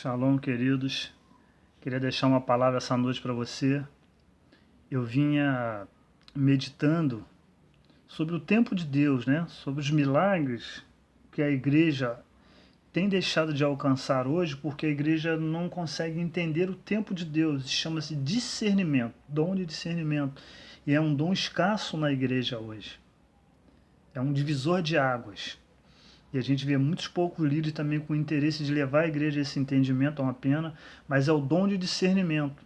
Shalom, queridos. Queria deixar uma palavra essa noite para você. Eu vinha meditando sobre o tempo de Deus, né? Sobre os milagres que a igreja tem deixado de alcançar hoje, porque a igreja não consegue entender o tempo de Deus. Isso chama-se discernimento, dom de discernimento. E é um dom escasso na igreja hoje. É um divisor de águas. E a gente vê muitos poucos líderes também com interesse de levar a igreja a esse entendimento, é uma pena, mas é o dom de discernimento.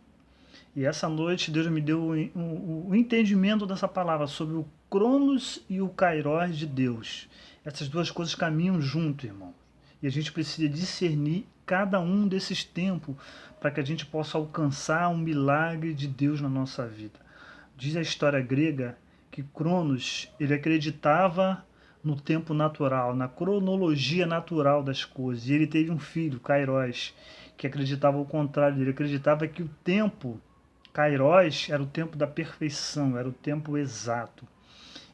E essa noite Deus me deu o entendimento dessa palavra sobre o Cronos e o Kairos de Deus. Essas duas coisas caminham junto, irmão. E a gente precisa discernir cada um desses tempos para que a gente possa alcançar um milagre de Deus na nossa vida. Diz a história grega que Cronos, ele acreditava no tempo natural, na cronologia natural das coisas. E ele teve um filho, Kairos, que acreditava o contrário. Ele acreditava que o tempo, Kairos, era o tempo da perfeição, era o tempo exato.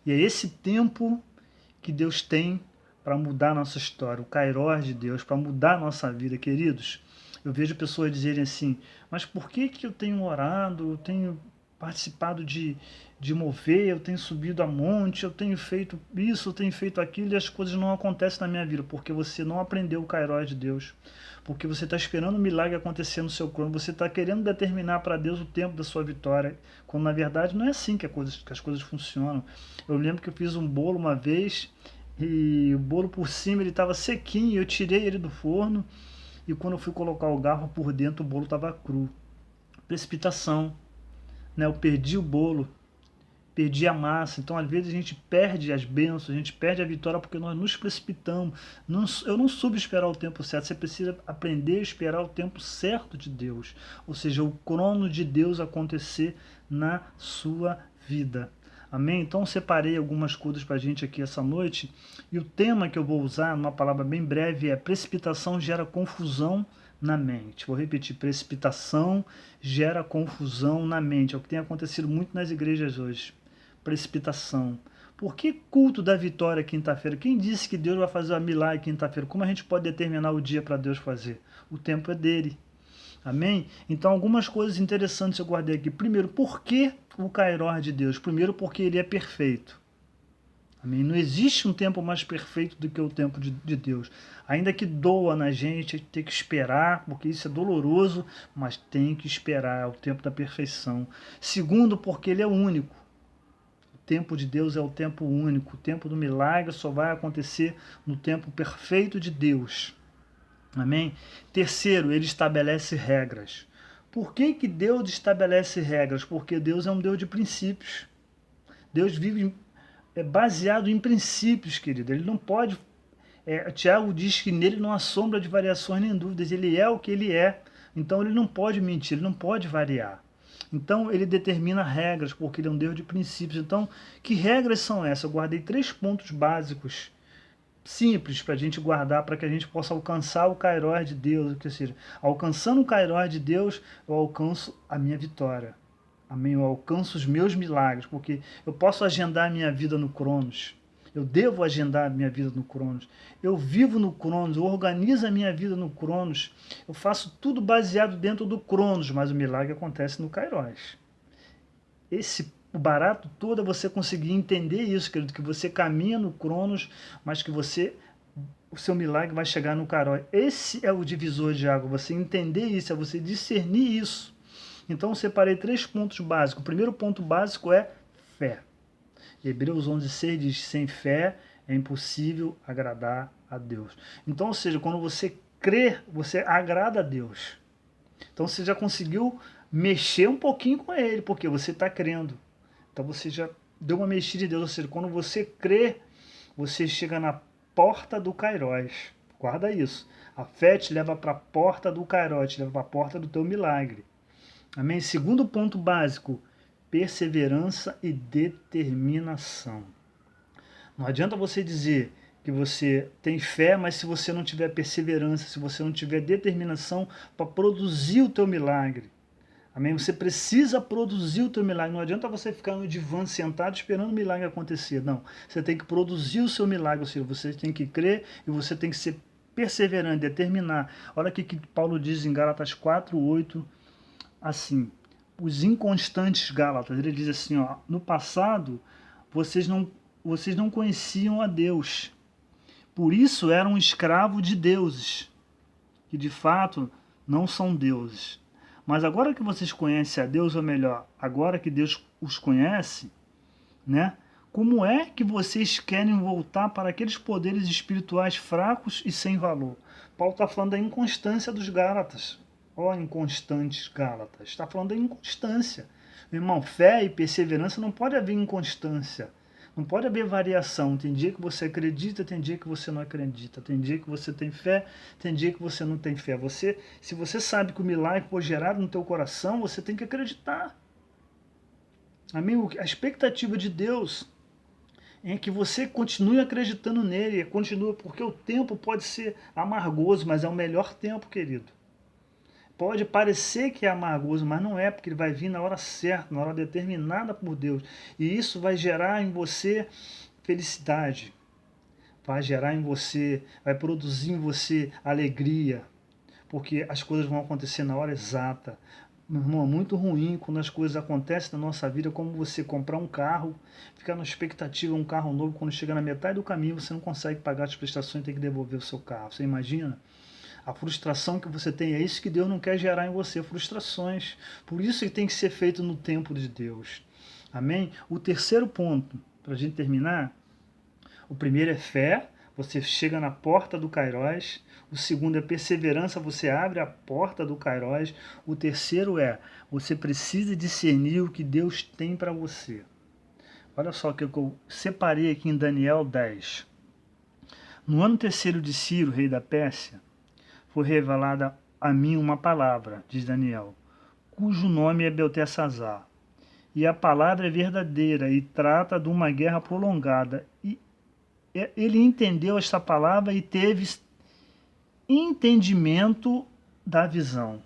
E é esse tempo que Deus tem para mudar a nossa história, o Kairos de Deus, para mudar a nossa vida, queridos. Eu vejo pessoas dizerem assim, mas por que eu tenho orado, eu tenho participado de mover, eu tenho subido a monte, eu tenho feito isso, eu tenho feito aquilo e as coisas não acontecem na minha vida, porque você não aprendeu o Kairos de Deus, porque você está esperando um milagre acontecer no seu crono, você está querendo determinar para Deus o tempo da sua vitória, quando na verdade não é assim que as coisas funcionam. Eu lembro que eu fiz um bolo uma vez e o bolo por cima ele estava sequinho, eu tirei ele do forno e quando eu fui colocar o garfo por dentro o bolo estava cru. Precipitação, né? Eu perdi o bolo, perdi a massa. Então, às vezes, a gente perde as bênçãos, a gente perde a vitória porque nós nos precipitamos. Eu não soube esperar o tempo certo. Você precisa aprender a esperar o tempo certo de Deus. Ou seja, o crono de Deus acontecer na sua vida. Amém? Então, separei algumas coisas para a gente aqui essa noite. E o tema que eu vou usar, numa palavra bem breve, é precipitação gera confusão na mente. Vou repetir, precipitação gera confusão na mente. É o que tem acontecido muito nas igrejas hoje. Precipitação. Por que culto da vitória quinta-feira? Quem disse que Deus vai fazer um milagre quinta-feira? Como a gente pode determinar o dia para Deus fazer? O tempo é dele. Amém? Então, algumas coisas interessantes eu guardei aqui. Primeiro, por que o Kairos de Deus? Primeiro, porque ele é perfeito. Amém? Não existe um tempo mais perfeito do que o tempo de Deus. Ainda que doa na gente, tem que esperar, porque isso é doloroso, mas tem que esperar, é o tempo da perfeição. Segundo, porque ele é único. O tempo de Deus é o tempo único. O tempo do milagre só vai acontecer no tempo perfeito de Deus. Amém? Terceiro, ele estabelece regras. Por que Deus estabelece regras? Porque Deus é um Deus de princípios. Deus vive baseado em princípios, querido. Ele não pode... Tiago diz que nele não há sombra de variações nem dúvidas. Ele é o que ele é. Então ele não pode mentir, ele não pode variar. Então ele determina regras, porque ele é um Deus de princípios. Então, que regras são essas? Eu guardei 3 pontos básicos simples para a gente guardar, para que a gente possa alcançar o Kairos de Deus, ou seja, alcançando o Kairos de Deus, eu alcanço a minha vitória. Amém? Eu alcanço os meus milagres, porque eu posso agendar a minha vida no Cronos. Eu devo agendar a minha vida no Cronos. Eu vivo no Cronos, eu organizo a minha vida no Cronos. Eu faço tudo baseado dentro do Cronos, mas o milagre acontece no Kairos. O barato todo é você conseguir entender isso, querido, que você caminha no Cronos, mas que o seu milagre vai chegar no Kairos. Esse é o divisor de água, você entender isso, é você discernir isso. Então eu separei 3 pontos básicos. O primeiro ponto básico é fé. Hebreus 11:6 diz, sem fé é impossível agradar a Deus. Então, ou seja, quando você crê, você agrada a Deus. Então você já conseguiu mexer um pouquinho com ele, porque você está crendo. Então você já deu uma mexida em Deus, ou seja, quando você crê, você chega na porta do Kairos. Guarda isso. A fé te leva para a porta do Kairos, te leva para a porta do teu milagre. Amém? Segundo ponto básico, perseverança e determinação. Não adianta você dizer que você tem fé, mas se você não tiver perseverança, se você não tiver determinação para produzir o teu milagre. Amém? Você precisa produzir o teu milagre. Não adianta você ficar no divã sentado esperando o milagre acontecer. Não. Você tem que produzir o seu milagre. Ou seja, você tem que crer e você tem que ser perseverar, em determinar. Olha o que Paulo diz em Gálatas 4:8, assim, os inconstantes Gálatas, ele diz assim, ó, no passado vocês não conheciam a Deus, por isso eram escravos de deuses, que de fato não são deuses. Mas agora que vocês conhecem a Deus, ou melhor, agora que Deus os conhece, né? Como é que vocês querem voltar para aqueles poderes espirituais fracos e sem valor? Paulo está falando da inconstância dos Gálatas. Ó, inconstantes Gálatas. Está falando da inconstância. Meu irmão, fé e perseverança não pode haver inconstância. Não pode haver variação. Tem dia que você acredita, tem dia que você não acredita. Tem dia que você tem fé, tem dia que você não tem fé. Se você sabe que o milagre foi gerado no teu coração, você tem que acreditar. Amém? A expectativa de Deus é que você continue acreditando nele, continue, porque o tempo pode ser amargoso, mas é o melhor tempo, querido. Pode parecer que é amargoso, mas não é, porque ele vai vir na hora certa, na hora determinada por Deus. E isso vai gerar em você felicidade, vai gerar em você, vai produzir em você alegria, porque as coisas vão acontecer na hora exata. Meu irmão, é muito ruim quando as coisas acontecem na nossa vida, como você comprar um carro, ficar na expectativa de um carro novo, quando chega na metade do caminho você não consegue pagar as prestações e tem que devolver o seu carro. Você imagina? A frustração que você tem, é isso que Deus não quer gerar em você, frustrações. Por isso que tem que ser feito no tempo de Deus. Amém? O terceiro ponto, para a gente terminar, o primeiro é fé, você chega na porta do Kairos. O segundo é perseverança, você abre a porta do Kairos. O terceiro é, você precisa discernir o que Deus tem para você. Olha só o que eu separei aqui em Daniel 10. No ano terceiro de Ciro, rei da Pérsia, foi revelada a mim uma palavra, diz Daniel, cujo nome é Beltesazar. E a palavra é verdadeira e trata de uma guerra prolongada. E ele entendeu esta palavra e teve entendimento da visão.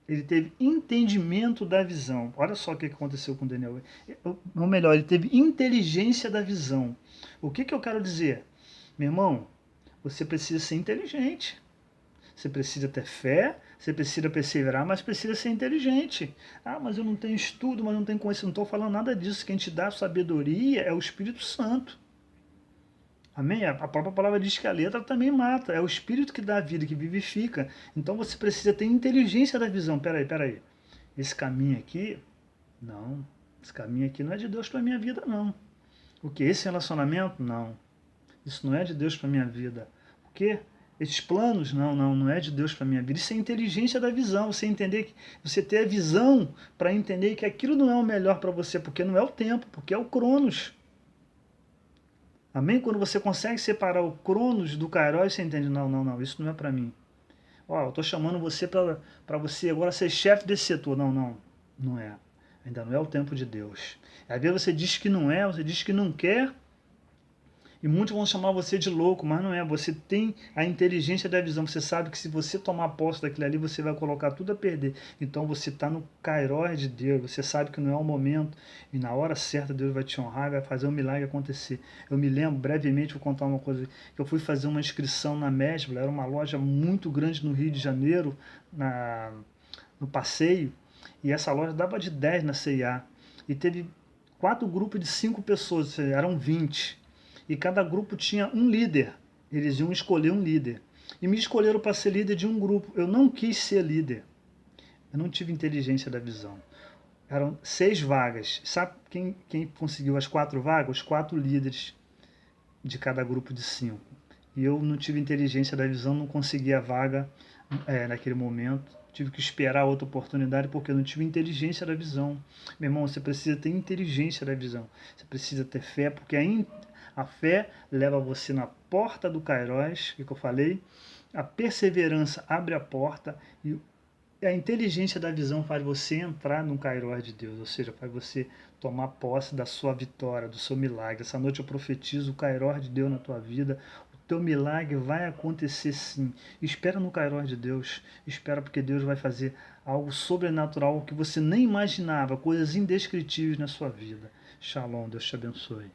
Ele teve entendimento da visão. Olha só o que aconteceu com Daniel. Ou melhor, ele teve inteligência da visão. O que eu quero dizer? Meu irmão, você precisa ser inteligente. Você precisa ter fé, você precisa perseverar, mas precisa ser inteligente. Ah, mas eu não tenho estudo, mas não tenho conhecimento. Não estou falando nada disso. Quem te dá sabedoria é o Espírito Santo. Amém? A própria palavra diz que a letra também mata. É o Espírito que dá a vida, que vivifica. Então você precisa ter inteligência da visão. Peraí. Esse caminho aqui, não. Esse caminho aqui não é de Deus para a minha vida, não. O que? Esse relacionamento? Não. Isso não é de Deus para a minha vida. O quê? Esses planos? Não é de Deus para a minha vida. Isso é inteligência da visão. Você entender que você ter a visão para entender que aquilo não é o melhor para você, porque não é o tempo, porque é o Cronos. Amém? Quando você consegue separar o Cronos do Kairos, você entende, não, isso não é para mim. Ó, eu estou chamando você para você agora ser chefe desse setor. Não é. Ainda não é o tempo de Deus. Às vezes você diz que não é, você diz que não quer, e muitos vão chamar você de louco, mas não é. Você tem a inteligência da visão. Você sabe que se você tomar posse daquilo ali, você vai colocar tudo a perder. Então você está no Kairos de Deus. Você sabe que não é o momento. E na hora certa Deus vai te honrar, vai fazer um milagre acontecer. Eu me lembro, brevemente, vou contar uma coisa. Eu fui fazer uma inscrição na Mesbla. Era uma loja muito grande no Rio de Janeiro, no passeio. E essa loja dava de 10 na C&A. E teve 4 grupos de 5 pessoas, eram 20. E cada grupo tinha um líder. Eles iam escolher um líder. E me escolheram para ser líder de um grupo. Eu não quis ser líder. Eu não tive inteligência da visão. Eram 6 vagas. Sabe quem conseguiu as 4 vagas? Os 4 líderes de cada grupo de 5. E eu não tive inteligência da visão, não consegui a vaga naquele momento. Tive que esperar outra oportunidade porque eu não tive inteligência da visão. Meu irmão, você precisa ter inteligência da visão. Você precisa ter fé, porque a fé leva você na porta do Kairos, que eu falei. A perseverança abre a porta e a inteligência da visão faz você entrar no Kairos de Deus, ou seja, faz você tomar posse da sua vitória, do seu milagre. Essa noite eu profetizo o Kairos de Deus na tua vida. O teu milagre vai acontecer sim. Espera no Kairos de Deus. Espera porque Deus vai fazer algo sobrenatural que você nem imaginava, coisas indescritíveis na sua vida. Shalom, Deus te abençoe.